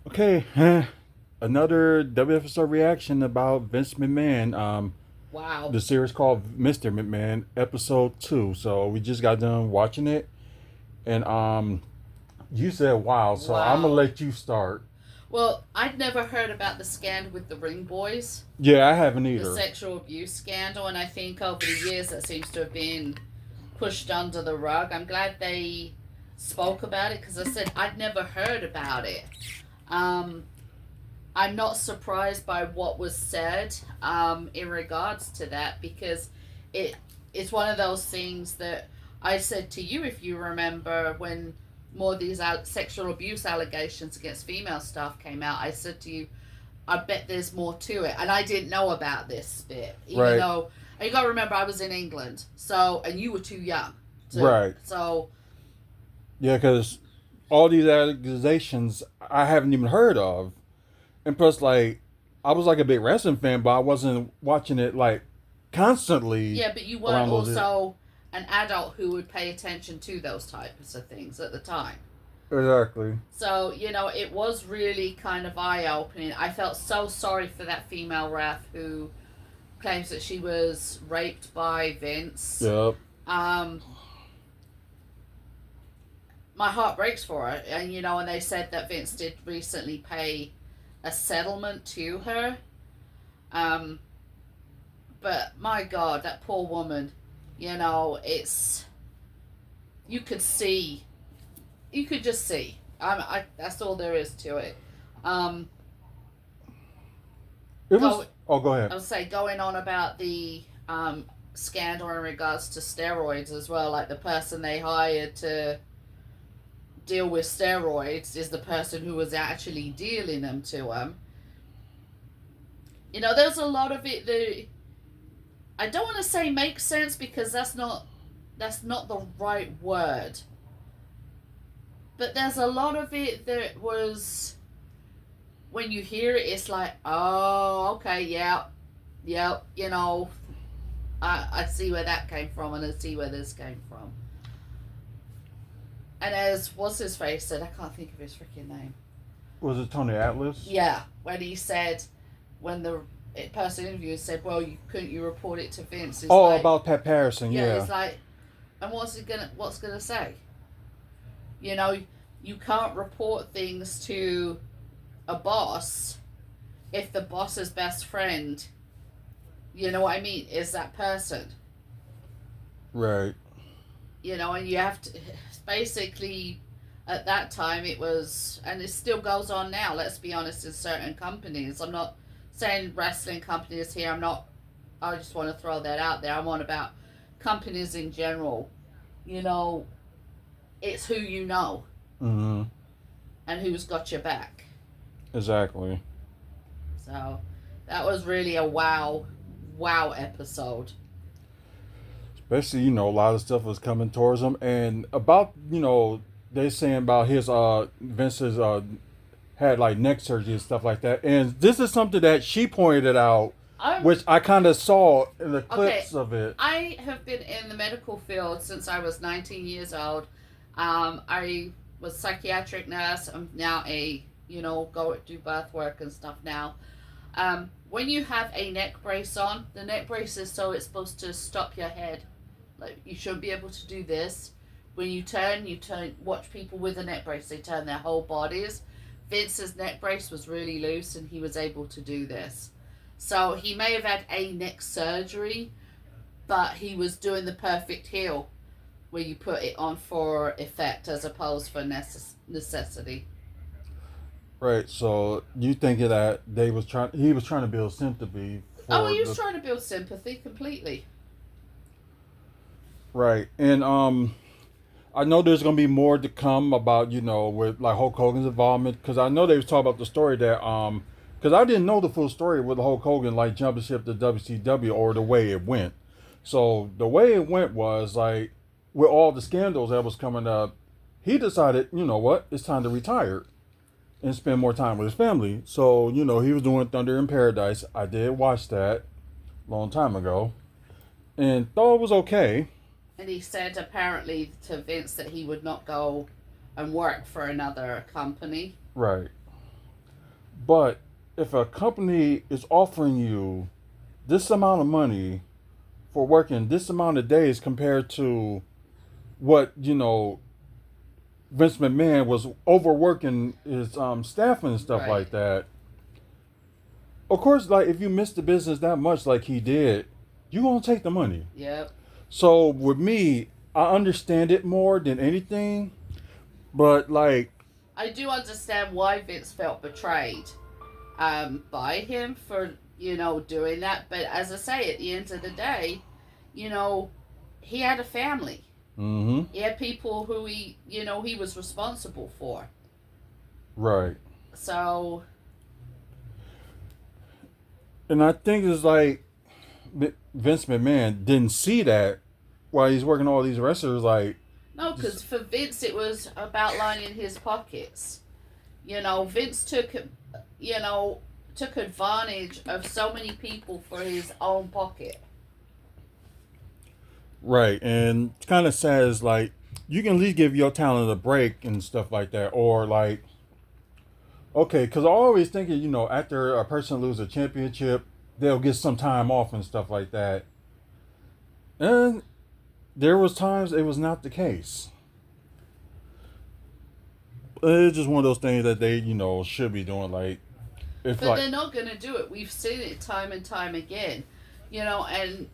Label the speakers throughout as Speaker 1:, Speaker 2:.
Speaker 1: Okay, another WFSO reaction about Vince McMahon.
Speaker 2: Wow.
Speaker 1: The series called Mr. McMahon, episode 2. So we just got done watching it, and you said wow. So I'm gonna
Speaker 2: Wow.
Speaker 1: let you start.
Speaker 2: Well, I'd never heard about the scandal with the Ring Boys,
Speaker 1: Yeah, I haven't
Speaker 2: the
Speaker 1: either.
Speaker 2: sexual abuse scandal, and I think over the years that seems to have been pushed under the rug. I'm glad they spoke about it because I said I'd never heard about it. Um, I'm not surprised by what was said in regards to that because it it's one of those things that I said to you, if you remember, when more of these sexual abuse allegations against female staff came out. I said to you, I bet there's more to it, and I didn't know about this bit, even
Speaker 1: Right,
Speaker 2: though you got to remember I was in England, so and you were too young to
Speaker 1: right.
Speaker 2: so
Speaker 1: Yeah, because all these accusations I haven't even heard of, and plus, like, I was like a big wrestling fan, but I wasn't watching it like constantly
Speaker 2: yeah, but you weren't
Speaker 1: around those.
Speaker 2: also an adult who would pay attention to those types of things at the time.
Speaker 1: Exactly.
Speaker 2: So, it was really kind of eye opening. I felt so sorry for that female ref who claims that she was raped by Vince.
Speaker 1: Yep.
Speaker 2: Um, my heart breaks for her. And they said that Vince did recently pay a settlement to her. Um, but my God, that poor woman, it's, you could see, you could just see. That's all there is to it. Um,
Speaker 1: It was.
Speaker 2: go,
Speaker 1: Oh, go ahead.
Speaker 2: I would say going on about the scandal in regards to steroids as well. Like the person they hired to deal with steroids is the person who was actually dealing them to them. There's a lot of it that I don't want to say makes sense because that's not the right word. But there's a lot of it that was when you hear it, it's like, oh, okay, yeah, yep, I see where that came from and I see where this came from. And as what's his face said, I can't think of his freaking name.
Speaker 1: Was it Tony Atlas?
Speaker 2: Yeah, when he said, when the person interviewed said, well, couldn't you report it to Vince? It's
Speaker 1: Oh,
Speaker 2: like,
Speaker 1: about Pat Patterson.
Speaker 2: yeah,
Speaker 1: Yeah.
Speaker 2: it's like, and what's gonna say? You know, you can't report things to a boss if the boss's best friend, you know what I mean, is that person.
Speaker 1: Right.
Speaker 2: And you have to basically at that time it was, and it still goes on now, let's be honest, in certain companies. I'm not saying wrestling companies here, I just want to throw that out there. I'm on about companies in general. you know it's who you know
Speaker 1: Mm-hmm.
Speaker 2: and who's got your back.
Speaker 1: Exactly.
Speaker 2: So that was really a wow episode.
Speaker 1: Especially, a lot of stuff was coming towards him, and about, they saying about his Vince's had like neck surgery and stuff like that. And this is something that she pointed out,
Speaker 2: I'm
Speaker 1: which I kind of saw in the
Speaker 2: okay.
Speaker 1: clips of it.
Speaker 2: I have been in the medical field since I was 19 years old. I was a psychiatric nurse. I'm now go do birth work and stuff now. When you have a neck brace on, the neck brace is so it's supposed to stop your head. Like you shouldn't be able to do this. When you turn. Watch people with a neck brace; they turn their whole bodies. Vince's neck brace was really loose, and he was able to do this. So he may have had a neck surgery, but he was doing the perfect heel, where you put it on for effect as opposed for necessity.
Speaker 1: Right. So you think that he was trying to build sympathy
Speaker 2: Oh,
Speaker 1: for
Speaker 2: he was
Speaker 1: the
Speaker 2: trying to build sympathy completely.
Speaker 1: right, and I know there's gonna be more to come about, with like Hulk Hogan's involvement, because I know they was talking about the story that because I didn't know the full story with Hulk Hogan like jumping ship to WCW or the way it went. So the way it went was like with all the scandals that was coming up, he decided, you know what, it's time to retire and spend more time with his family. So he was doing Thunder in Paradise. I did watch that a long time ago and thought it was okay.
Speaker 2: And he said apparently to Vince that he would not go and work for another company.
Speaker 1: Right. But if a company is offering you this amount of money for working this amount of days compared to what, Vince McMahon was overworking his staff and stuff
Speaker 2: Right.
Speaker 1: like that. Of course, like if you miss the business that much like he did, you gonna take the money.
Speaker 2: Yep.
Speaker 1: So with me, I understand it more than anything, but like,
Speaker 2: I do understand why Vince felt betrayed by him for, doing that. But as I say, at the end of the day, he had a family.
Speaker 1: mm-hmm,
Speaker 2: He had people who he was responsible for.
Speaker 1: right.
Speaker 2: So,
Speaker 1: And I think it's like Vince McMahon didn't see that while he's working all these wrestlers. Like,
Speaker 2: no, because for Vince, it was about lining his pockets. Vince took advantage of so many people for his own pocket.
Speaker 1: right, and it's kind of sad is like you can at least give your talent a break and stuff like that, or like, okay, because I always think after a person loses a championship, they'll get some time off and stuff like that. And there was times it was not the case. It's just one of those things that they, should be doing. Like, if
Speaker 2: But they're not going to do it. We've seen it time and time again. And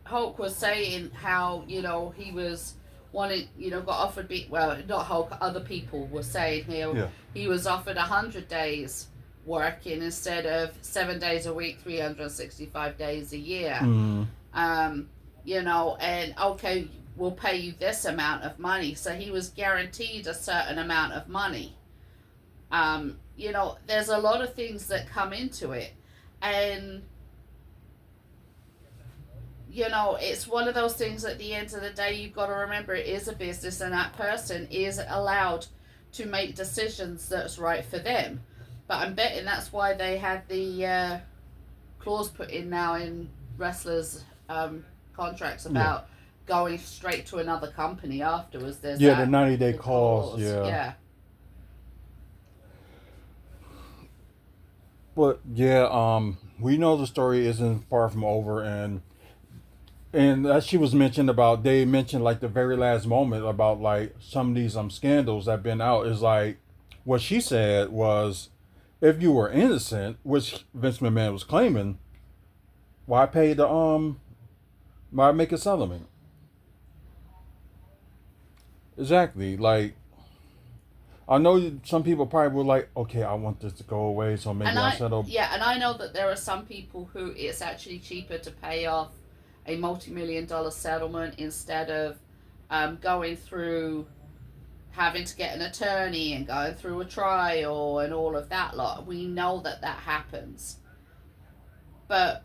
Speaker 2: Hulk was saying how, he was wanted, got offered, not Hulk, other people were saying here,
Speaker 1: yeah,
Speaker 2: he was offered 100 days working instead of 7 days a week, 365 days a year.
Speaker 1: mm,
Speaker 2: And okay, we'll pay you this amount of money. So he was guaranteed a certain amount of money. There's a lot of things that come into it. And, it's one of those things at the end of the day, you've got to remember it is a business and that person is allowed to make decisions that's right for them. But I'm betting that's why they had the clause put in now in wrestlers' contracts about going straight to another company afterwards. There's
Speaker 1: the 90-day
Speaker 2: clause.
Speaker 1: calls, yeah.
Speaker 2: Yeah.
Speaker 1: But yeah, we know the story isn't far from over, and as she was mentioned about, they mentioned like the very last moment about like some of these scandals that been out is like what she said was, if you were innocent, which Vince McMahon was claiming, why pay the why make a settlement? Exactly. Like, I know some people probably were like, okay, I want this to go away, so maybe I'll settle.
Speaker 2: Yeah, and I know that there are some people who it's actually cheaper to pay off a multi-million-dollar settlement instead of going through having to get an attorney and going through a trial and all of that lot. We know that happens. But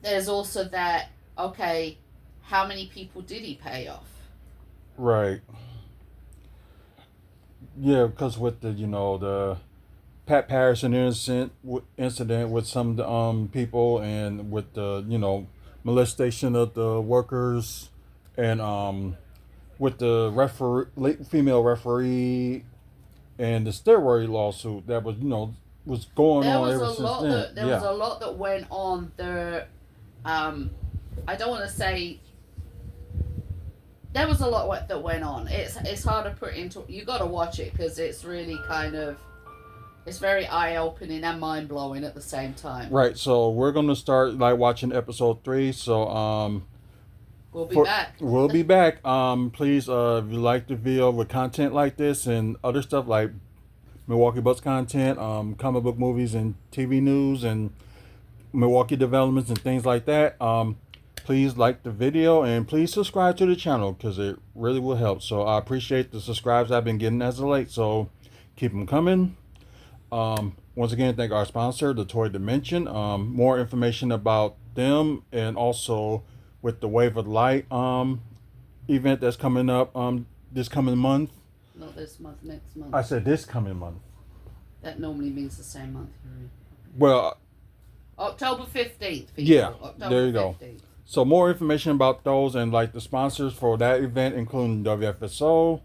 Speaker 2: there's also that, okay, how many people did he pay off?
Speaker 1: Right. Yeah, because with the Pat Patterson incident with some people, and with the molestation of the workers, and with the female referee, and the steroid lawsuit that was going on ever since then.
Speaker 2: There was a lot that went on there. I don't want to say there was a lot that went on. It's hard to put into. You got to watch it because it's really it's very eye opening and mind blowing at the same time.
Speaker 1: Right. So we're gonna start like watching episode 3. So
Speaker 2: we'll be back.
Speaker 1: We'll be back. Please, if you like the video with content like this and other stuff like Milwaukee Bucks content, comic book movies and TV news and Milwaukee developments and things like that, please like the video and please subscribe to the channel because it really will help. So I appreciate the subscribes I've been getting as of late. So keep them coming. Once again, thank our sponsor, the Toy Dimension. More information about them and also with the Wave of Light event that's coming up this coming month.
Speaker 2: Not this month, next month.
Speaker 1: I said this coming month.
Speaker 2: That normally means the same month.
Speaker 1: Well,
Speaker 2: October 15th.
Speaker 1: Yeah,
Speaker 2: October
Speaker 1: there you go.
Speaker 2: 15th.
Speaker 1: So more information about those and like the sponsors for that event, including WFSO.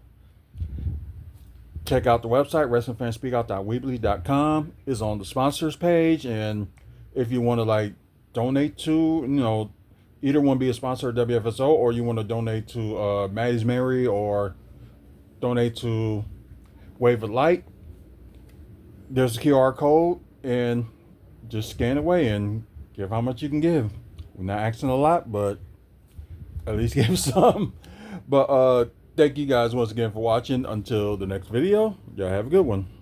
Speaker 1: check out the website, wrestlingfanspeakout.weebly.com is on the sponsors page. And if you want to like donate to, you know, either want to be a sponsor of WFSO or you want to donate to Maddie's Mary or donate to Wave of Light, there's a QR code and just scan away and give how much you can give. We're not asking a lot, but at least give some. But thank you guys once again for watching. Until the next video, y'all have a good one.